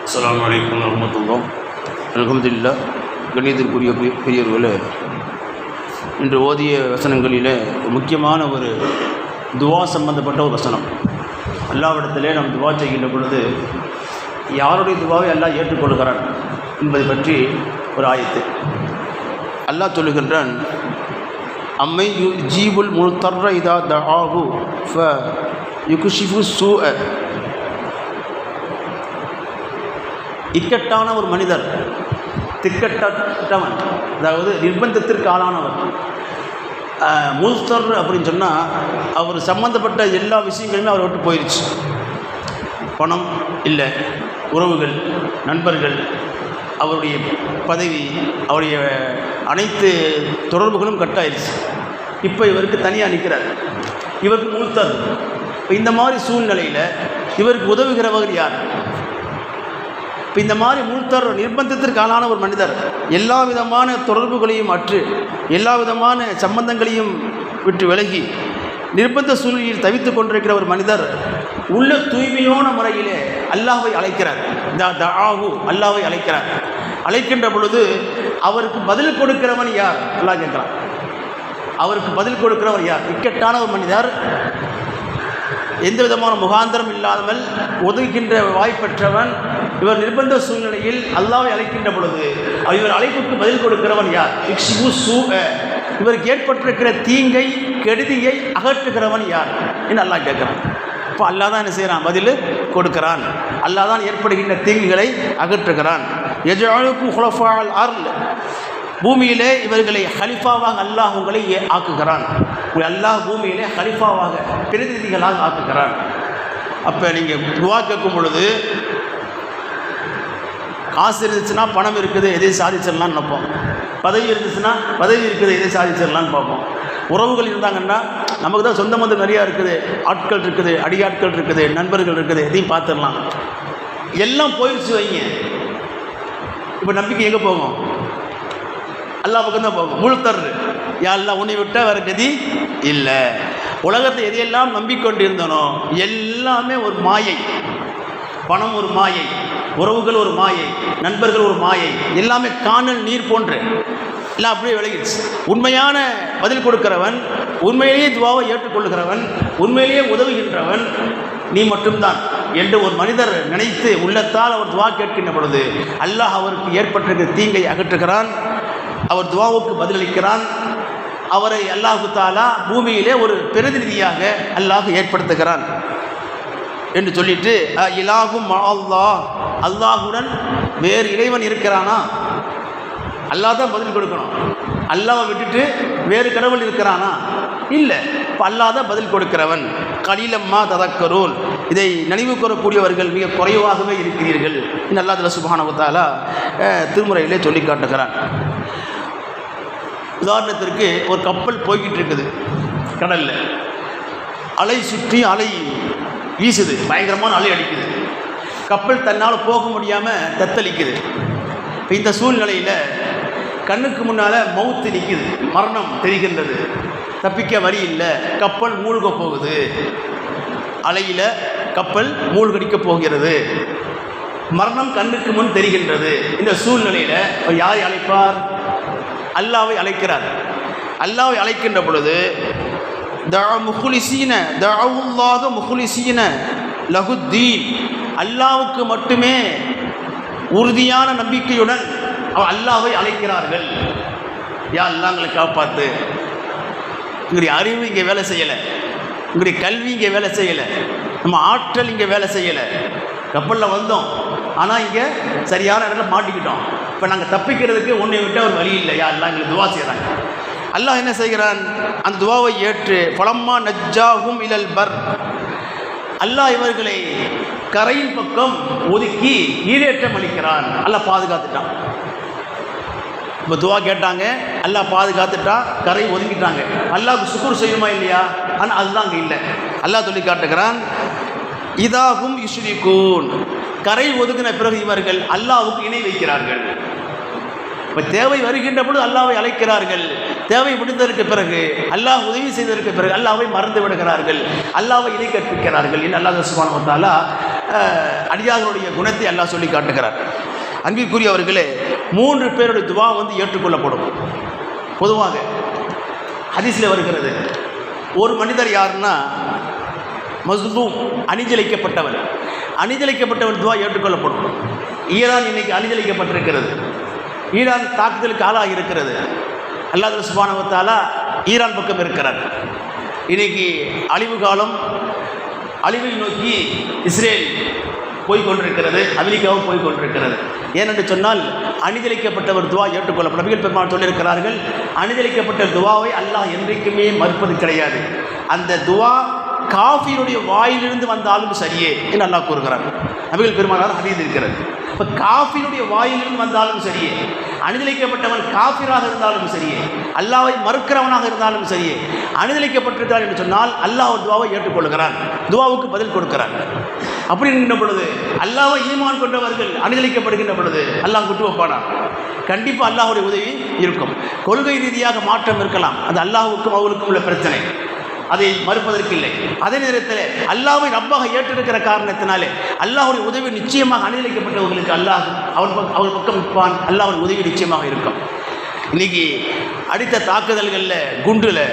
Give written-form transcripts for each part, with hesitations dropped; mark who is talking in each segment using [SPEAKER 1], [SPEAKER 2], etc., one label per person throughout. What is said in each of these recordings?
[SPEAKER 1] அஸ்ஸலாமு அலைக்கும் வரஹ்மத்துல்லாஹ். அல்ஹம்துலில்லாஹ். கண்ணியத்திற்குரிய பெரியவர்களே, இன்று ஓதிய வசனங்களிலே முக்கியமான ஒரு துவா சம்பந்தப்பட்ட ஒரு வசனம். அல்லாஹ்விடத்திலே நாம் துவா செய்கின்ற பொழுது யாருடைய துவாவை அல்லாஹ் ஏற்றுக்கொள்கிறான் என்பதை பற்றி ஒரு ஆயத்து. அல்லாஹ் சொல்லுகின்றான், அம்மை யுஜீபுல் முல்தர்ர இதா தஆஹு ஃப யுக்ஷிஃபு ஸூஅ. இக்கட்டான ஒரு மனிதர், திக்கட்டவன், அதாவது நிர்பந்தத்திற்கு ஆளானவர். முல்தர் அப்படின்னு சொன்னால் அவர் சம்மந்தப்பட்ட எல்லா விஷயங்களுமே அவர் விட்டு போயிடுச்சு. பணம் இல்லை, உறவுகள், நண்பர்கள், அவருடைய பதவி, அவருடைய அனைத்து தொடர்புகளும் கட்டாயிருச்சு. இப்போ இவருக்கு தனியாக நிற்கிறார். இவருக்கு முல்தர். இப்போ இந்த மாதிரி சூழ்நிலையில் இவருக்கு உதவுகிறவர் யார்? இப்போ இந்த மாதிரி முல்தர், நிர்பந்தத்திற்கு ஆளான ஒரு மனிதர், எல்லா விதமான தொடர்புகளையும் அற்று எல்லா விதமான சம்பந்தங்களையும் விட்டு விலகி நிர்பந்த சூழ்நிலையில் தவித்து கொண்டிருக்கிற ஒரு மனிதர் உள்ள தூய்மையான முறையிலே அல்லாஹ்வை அழைக்கிறார். அல்லாஹ்வை அழைக்கிறார். அழைக்கின்ற பொழுது அவருக்கு பதில் கொடுக்கிறவன் யார்? அல்லாஹ் கேட்கிறான். அவருக்கு பதில் கொடுக்கிறவர் யார்? இக்கட்டான ஒரு மனிதர், எந்த விதமான முகாந்திரம் இல்லாமல் ஒதுக்கின்ற வாய்ப்பற்றவன். இவர் நிர்பந்த சூழ்நிலையில் அல்லாஹ்வை அழைக்கின்ற பொழுது இவர் அழைப்புக்கு பதில் கொடுக்கிறவன் யார்? இவருக்கு ஏற்பட்டிருக்கிற தீங்கை, கெடுதியை அகற்றுகிறவன் யார் என்று அல்லாஹ் கேட்கிறான். இப்போ அல்லாஹ் தான் என்ன செய்கிறான்? பதில் கொடுக்கிறான். அல்லாஹ் தான் ஏற்படுகின்ற தீங்குகளை அகற்றுகிறான். யஜஅலுக்கும் ஹுலஃபாஅல் அர்ல். பூமியிலே இவர்களை ஹலிஃபாவாக அல்லாஹ் உங்களை ஆக்குகிறான். அல்லாஹ் பூமியிலே ஹலிஃபாவாக, பிரதிநிதிகளாக ஆக்குகிறான். அப்போ நீங்கள் துவா கேட்கும் பொழுது காசு இருந்துச்சுன்னா பணம் இருக்குது, எதை சாதிச்சிடலான்னு நினைப்போம். பதவி இருந்துச்சுன்னா பதவி இருக்குது, எதை சாதிச்சிடலான்னு பார்ப்போம். உறவுகள் இருந்தாங்கன்னா நமக்கு தான் சொந்த மந்தம் நிறையா இருக்குது, ஆட்கள் இருக்குது, அடியாட்கள் இருக்குது, நண்பர்கள் இருக்குது, எதையும் பார்த்துடலாம். எல்லாம் போயிடுச்சு வைங்க. இப்போ நம்பிக்கை எங்கே போகும்? அல்லாஹ் பக்கம் தான் போகும். முல்தர், யா அல்லாஹ் உன்னை விட்டால் வேறு கதி இல்லை. உலகத்தை எதையெல்லாம் நம்பிக்கொண்டிருந்தனோ எல்லாமே ஒரு மாயை. பணம் ஒரு மாயை, உறவுகள் ஒரு மாயை, நண்பர்கள் ஒரு மாயை, எல்லாமே காணல் நீர் போன்று எல்லாம் அப்படியே விலகிடுச்சு. உண்மையான பதில் கொடுக்கிறவன், உண்மையிலேயே துவாவை ஏற்றுக்கொள்கிறவன், உண்மையிலேயே உதவுகின்றவன் நீ மட்டும்தான் என்று ஒரு மனிதர் நினைத்து உள்ளத்தால் அவர் துவா கேட்கின்ற பொழுது அல்லாஹ் அவருக்கு ஏற்பட்டிருக்கிற தீங்கை அகற்றுகிறான். அவர் துவாவுக்கு பதிலளிக்கிறான். அவரை அல்லாஹு தஆலா பூமியிலே ஒரு பிரதிநிதியாக அல்லாஹ் ஏற்படுத்துகிறான் என்று சொல்லிட்டு, இலாஹும் அல்லாஹ், அல்லாஹுடன் வேறு இறைவன் இருக்கிறானா? அல்லாஹ் தான் பதில் கொடுக்கணும். அல்லாஹ்வை விட்டுட்டு வேறு கடவுள் இருக்கிறானா? இல்லை. இப்போ அல்லாஹ் தான் பதில் கொடுக்கிறவன். கலீலம்மா ததக்கரூன். இதை நினைவு கூறக்கூடியவர்கள் மிக குறைவாகவே இருக்கிறீர்கள் என்று அல்லாஹ் சுப்ஹானஹு வ தஆலா திருமுறையிலே சொல்லி காட்டுகிறான். உதாரணத்திற்கு ஒரு கப்பல் போய்கிட்டு இருக்குது கடலில். அலை சுற்றி அலை வீசுது, பயங்கரமான அலை அடிக்குது. கப்பல் தன்னால் போக முடியாமல் தத்தளிக்குது. இப்போ இந்த சூழ்நிலையில் கண்ணுக்கு முன்னால் மவுத்து நிற்குது, மரணம் தெரிகின்றது, தப்பிக்க வழி இல்லை, கப்பல் மூழ்க போகுது. அலையில் கப்பல் மூழ்கடிக்க போகிறது, மரணம் கண்ணுக்கு முன் தெரிகின்றது. இந்த சூழ்நிலையில் யாரை அழைப்பார்? அல்லாஹ்வை அழைக்கிறார். அல்லாஹ்வை அழைக்கின்ற பொழுது அல்லாஹ்வுக்கு மட்டுமே உறுதியான நம்பிக்கையுடன் அல்லாஹ்வை அழைக்கிறார்கள். யா அல்லாஹ் எங்களை காப்பாற்று. உங்களுடைய அறிவு இங்கே வேலை செய்யலை, உங்களுடைய கல்வி இங்கே வேலை செய்யலை, நம்ம ஆற்றல் இங்கே வேலை செய்யலை. கப்பலில் வந்தோம், ஆனால் இங்கே சரியான இடத்துல மாட்டிக்கிட்டோம். இப்போ நாங்கள் தப்பிக்கிறதுக்கு ஒன்றை விட்டால் ஒரு வழி இல்லை. யா அல்லாஹ் எங்களுக்கு துவா செய்கிறாங்க. அல்லாஹ் என்ன செய்கிறான்? அந்த துவாவை ஏற்று ஃபலம்மா நஜ்ஜாஹும் இலல் பர், அல்லாஹ் இவர்களை கரையின் பக்கம் ஒதுக்கி ஈடேற்றம் அளிக்கிறான். அல்லாஹ் பாதுகாத்துட்டான். இப்போ துவா கேட்டாங்க, அல்லாஹ் பாதுகாத்துட்டான், கரை ஒதுக்கிட்டாங்க. அல்லாஹ்வுக்கு சுக்ர் செய்யுமா இல்லையா? ஆனால் அதுதான் அங்கே இல்லை. அல்லாஹ் சொல்லி காட்டுகிறான், இதாகும் யுஷ்ரிகூன். கரை ஒதுக்கின பிறகு இவர்கள் அல்லாஹ்வுக்கு இணை வைக்கிறார்கள். இப்போ தேவை வருகின்ற பொழுது அல்லாஹ்வை அழைக்கிறார்கள், தேவை முடிந்ததற்கு பிறகு அல்லாஹ் உதவி செய்ததற்கு பிறகு அல்லாஹ்வை மறந்து விடுகிறார்கள், அல்லாஹ்வை இணை கற்பிக்கிறார்கள் என்று அல்லாஹ் சுப்ஹானஹு வ தஆலா அடியார்களுடைய குணத்தை அல்லாஹ் சொல்லி காட்டுகிறார். அன்பிற்குரியவர்களே, 3 பேருடைய துவா வந்து ஏற்றுக்கொள்ளப்படும். பொதுவாக ஹதீஸில் வருகிறது, ஒரு மனிதர் யாருன்னா மஸ்லூம், அணிஜலிக்கப்பட்டவர். அணிஜலிக்கப்பட்டவர் துவா ஏற்றுக்கொள்ளப்படும். ஈரான் இன்னைக்கு அணிஜலிக்கப்பட்டிருக்கிறது. ஈரான் தாக்குதலுக்கு ஆளாகி இருக்கிறது. அல்லாஹ் சுப்ஹானஹு வ தஆலா ஈரான் பக்கம் இருக்கிறார். இன்னைக்கு அழிவு காலம், அழிவை நோக்கி இஸ்ரேல் போய்கொண்டிருக்கிறது, அமெரிக்காவும் போய்கொண்டிருக்கிறது. ஏனென்று சொன்னால் அணிதளிக்கப்பட்டவர் துவா ஏற்றுக்கொள்ளப்படும். நபிகள் பெருமாள் சொல்லியிருக்கிறார்கள், அணிதளிக்கப்பட்ட துவாவை அல்லாஹ் என்றைக்குமே மறுப்பது கிடையாது. அந்த துவா காஃபிருடைய வாயிலிருந்து வந்தாலும் சரியே என்று அல்லாஹ் கூறுகிறார். நபிகள் பெருமானார் ஹதீஸ் இருக்கிறது. இப்போ காஃபிருடைய வாயிலிருந்து வந்தாலும் சரியே, அணிதளிக்கப்பட்டவன் காஃபிராக இருந்தாலும் சரியே, அல்லாஹ்வை மறுக்கிறவனாக இருந்தாலும் சரியே, அணிதளிக்கப்பட்டிருக்கிறார் என்று சொன்னால் அல்லாஹ் துவாவை ஏற்றுக்கொள்கிறான், துவாவுக்கு பதில் கொடுக்கிறான். அப்படி இருக்கின்ற பொழுது அல்லாஹ்வை ஈமான் கொண்டவர்கள் அணிதளிக்கப்படுகின்ற பொழுது அல்லாஹ் விட்டு வைப்பானான். கண்டிப்பாக அல்லாஹ்வுடைய உதவி இருக்கும். கொள்கை ரீதியாக மாற்றம் இருக்கலாம், அது அல்லாஹ்வுக்கும் அவர்களுக்கும் உள்ள பிரச்சனை, அதை மறுப்பதற்கு இல்லை. அதே நேரத்தில் அல்லாஹ்வை ரப்பாக ஏற்றிருக்கிற காரணத்தினாலே அல்லாஹ்வுடைய உதவி நிச்சயமாக அணிதளிக்கப்பட்டவர்களுக்கு அல்லாஹ் அவர் பக்கம் நிற்பான். அல்லாஹ்வுடைய உதவி நிச்சயமாக இருக்கும். இன்றைக்கி அடித்த தாக்குதல்களில் குண்டில்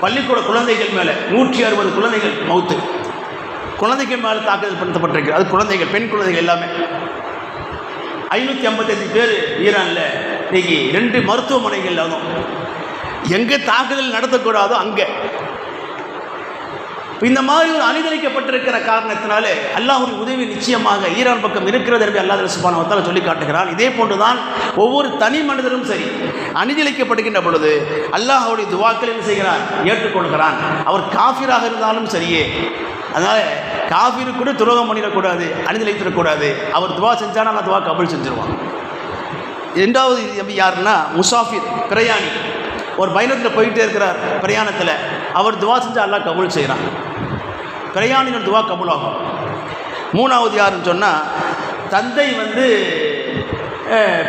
[SPEAKER 1] பள்ளிக்கூட குழந்தைகள் மேலே 160 குழந்தைகள் மௌத்து, குழந்தைகள் மேலே தாக்குதல் படுத்தப்பட்டிருக்கு. அது குழந்தைகள், பெண் குழந்தைகள் எல்லாமே. 555 பேர் ஈரானில் இன்றைக்கி 2 மருத்துவமனைகள். அதுவும் எங்கே தாக்குதல் நடத்தக்கூடாதோ அங்கே. இந்த மாதிரி ஒரு அணிதளிக்கப்பட்டிருக்கிற காரணத்தினாலே அல்லாஹ்வுடைய உதவி நிச்சயமாக ஈரான் பக்கம் இருக்கிறது என்று அல்லாஹ் சுப்ஹானஹு வ தஆலா சொல்லி காட்டுகிறான். இதே போன்றுதான் ஒவ்வொரு தனி மனிதரும் சரி, அணிதளிக்கப்படுகின்ற பொழுது அல்லாஹ்வுடைய துவாக்கள் என்ன செய்கிறான், ஏற்றுக்கொள்கிறான். அவர் காஃபிராக இருந்தாலும் சரியே. அதனால் காஃபிரு கூட துரோகம் பண்ணிடக்கூடாது, அணிதளித்திடக்கூடாது. அவர் துவா செஞ்சானா அந்த துவா கபூல் செஞ்சிருவான். 2வது யாருன்னா முசாஃபிர், பிரயாணி. ஒரு பயணத்தில் போயிட்டே இருக்கிறார், பிரயாணத்தில் அவர் துவா செஞ்சால் அல்லாஹ் கபூல் செய்கிறான். பிரயாணிகள் துவா கபூலாகும். 3வது யாருன்னு சொன்னால் தந்தை வந்து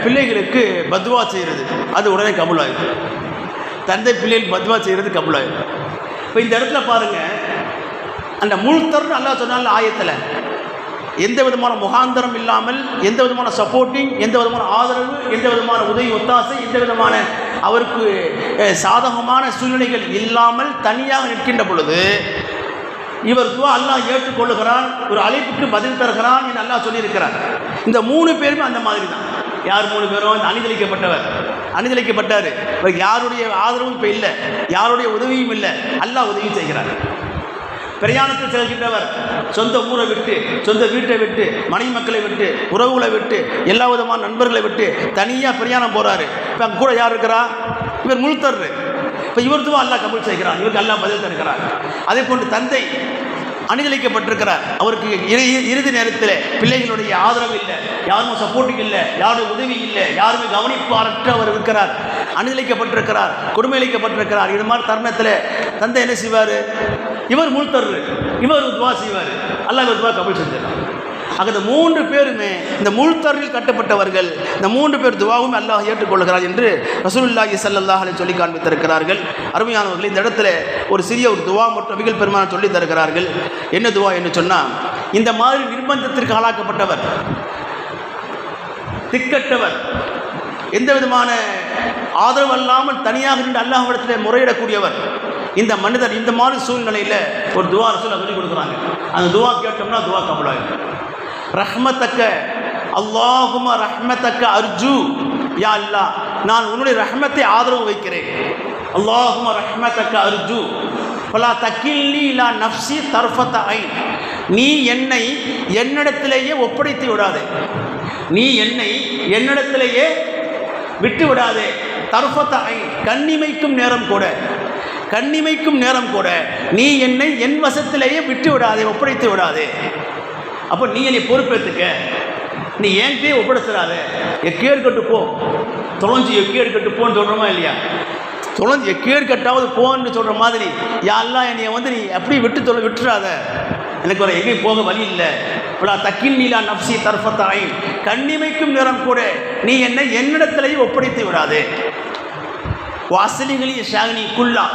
[SPEAKER 1] பிள்ளைகளுக்கு பத்வா செய்கிறது, அது உடனே கபூலாகும். தந்தை பிள்ளைகள் பத்வா செய்கிறது கபூலாகும். இப்போ இந்த இடத்துல பாருங்கள், அந்த முழுத்தர்னு அல்லாஹ் சொன்னால ஆயத்தில் எந்த விதமான முகாந்தரம் இல்லாமல், எந்த விதமான சப்போர்ட்டிங், எந்த விதமான ஆதரவு, எந்த விதமான உதவி ஒத்தாசை, எந்த விதமான அவருக்கு சாதகமான சூழ்நிலைகள் இல்லாமல் தனியாக நிற்கின்ற பொழுது இவர் துவா அல்லாஹ் ஏற்றுக்கொள்ளுகிறான், ஒரு அழைப்புக்கு பதில் தருகிறான் என்று அல்லாஹ் சொல்லியிருக்கிறார். இந்த 3 பேருமே அந்த மாதிரி தான். யார் 3 பேரும்? அணிதளிக்கப்பட்டவர், அணிதளிக்கப்பட்டார். இவர் யாருடைய ஆதரவும் இப்போ இல்லை, யாருடைய உதவியும் இல்லை, அல்லாஹ் உதவி செய்கிறார். பிரயாணத்தில் செல்கின்றவர் சொந்த ஊரை விட்டு, சொந்த வீட்டை விட்டு, மனைவி மக்களை விட்டு, உறவுகளை விட்டு, எல்லா விதமான நண்பர்களை விட்டு தனியாக பிரயாணம் போகிறாரு. இப்போ அங்கே கூட யார் இருக்கிறா? இவர் முழுத்தர்ரு. இப்போ இவர் துவா அல்லாஹ் கபூல் செய்கிறான், இவருக்கு அல்லாஹ் பதில் தருகிறார். அதே போன்று தந்தை அணிதளிக்கப்பட்டிருக்கிறார். அவருக்கு இறுதி நேரத்தில் பிள்ளைகளுடைய ஆதரவு இல்லை, யாரும் சப்போர்ட்டிங் இல்லை, யாருடைய உதவி இல்லை, யாருமே கவனிப்பாரற்று அவர் இருக்கிறார், அணிதளிக்கப்பட்டிருக்கிறார், கொடுமையளிக்கப்பட்டிருக்கிறார். இது மாதிரி தருணத்தில் தந்தை என்ன செய்வார்? இவர் முழுத்தர்ரு, இவர் துவா செய்வார், அல்லாஹ் இவர் துவா கபூல் செஞ்சிடலாம். ஆக இந்த 3 பேருமே இந்த முழுத்தரில் கட்டப்பட்டவர்கள். இந்த 3 பேர் துவாவும் அல்லாஹ் ஏற்றுக்கொள்கிறார் என்று ரசூலுல்லாஹி ஸல்லல்லாஹு அலைஹி சொல்லி காண்பித்திருக்கிறார்கள். அருமையானவர்கள், இந்த இடத்துல ஒரு சிறிய ஒரு துவா மற்றும் நபிகள் பெருமானார் சொல்லி தருகிறார்கள். என்ன துவா என்று சொன்னால், இந்த மாதிரி நிர்பந்தத்திற்கு ஆளாக்கப்பட்டவர், திக்கட்டவர், எந்த விதமான ஆதரவு அல்லாமல் தனியாக நின்று அல்லாஹ்விடத்தில் முறையிடக்கூடியவர், இந்த மனிதர் இந்த மாதிரி சூழ்நிலையில் ஒரு துவா ரசூல் சொல்லி கொடுக்குறாங்க. அந்த துவா கேட்டோம்னா துவா கபூலாகும். ரஹ்மத்தக்க அல்லாஹும்ம ரஹ்மத்தக்க அர்ஜு, யா அல்லாஹ் நான் உன்னுடைய ரஹ்மத்தை ஆதரவு வைக்கிறேன். அல்லாஹும்ம ரஹ்மத்தக்க அர்ஜு ஃபலா தக்கில்னி இலா நஃப்ஸி தர்ஃபத ஐன், நீ என்னை என்னிடத்திலேயே ஒப்படைத்து விடாதே, நீ என்னை என்னிடத்திலேயே விட்டு விடாதே. தர்ஃபத ஐன், கண்ணிமைக்கும் நேரம் கூட, கண்ணிமைக்கும் நேரம் கூட நீ என்னை என் வசத்திலேயே விட்டு விடாதே, ஒப்படைத்து விடாதே. அப்போ நீ என்னை பொறுப்பேற்றுக்க, நீ ஏன்கிட்டே ஒப்படைச்சிடாத, எக்கேடு கட்டு போ, தொலைஞ்சி எக்கேடு கட்டு போன்னு சொல்கிறோமா இல்லையா? தொலைஞ்சி எக்கேடு கட்டாவது போன்னு சொல்கிற மாதிரி, யாரெல்லாம் என்னைய வந்து நீ அப்படி விட்டுறாத, எனக்கு ஒரு எங்கேயும் போக வழி இல்லை. இவ்வளோ தக்கின் நீலா நப்சி தர்ஃபத்தாய், கண்ணிமைக்கும் நேரம் கூட நீ என்னை என்னிடத்திலேயே ஒப்படைத்து விடாதே. வாசலிகளி ஷாகினி குல்லா,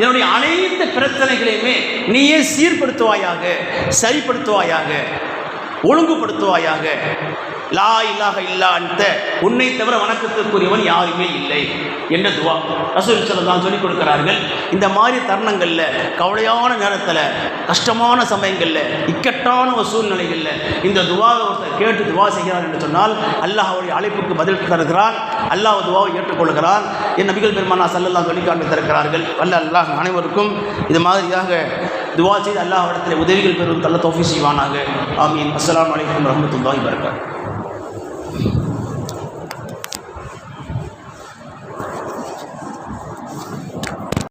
[SPEAKER 1] என்னுடைய அனைத்து பிரச்சனைகளையுமே நீயே சீர்படுத்துவாயாக, சரிப்படுத்துவாயாக. ஒழுங்குபடுத்துவாயாக. லா இலாஹ இல்லா அன்த, உன்னை தவிர வணக்கத்திற்குரியவன் யாருமே இல்லை என்ற துவா ரசூல் ஸல்லல்லாஹு சொல்லிக் கொடுக்கிறார்கள். இந்த மாதிரி தருணங்களில், கவலையான நேரத்தில், கஷ்டமான சமயங்களில், இக்கட்டான ஒரு சூழ்நிலைகளில் இந்த துவாவை ஒருத்தர் கேட்டு துவா செய்கிறார் என்று சொன்னால் அல்லாஹ் அவருடைய அழைப்புக்கு பதில் தருகிறான். அல்லாஹ் துவாவை ஏற்றுக்கொள்கிறான். என் நபிகள் பெருமானா ஸல்லல்லாஹு சொல்லி காட்டி தருகிறார்கள். வல்ல அல்லாஹ் அனைவருக்கும் இது மாதிரியாக துவா செய்து அல்லாஹ் இடத்துல உதவிகள் பெறும் தள்ள தௌஃபீக் செய்வானாக. ஆமீன். அஸ்ஸலாமு அலைக்கும் வரஹ்மத்துல்லாஹி வபரகாத்துஹு.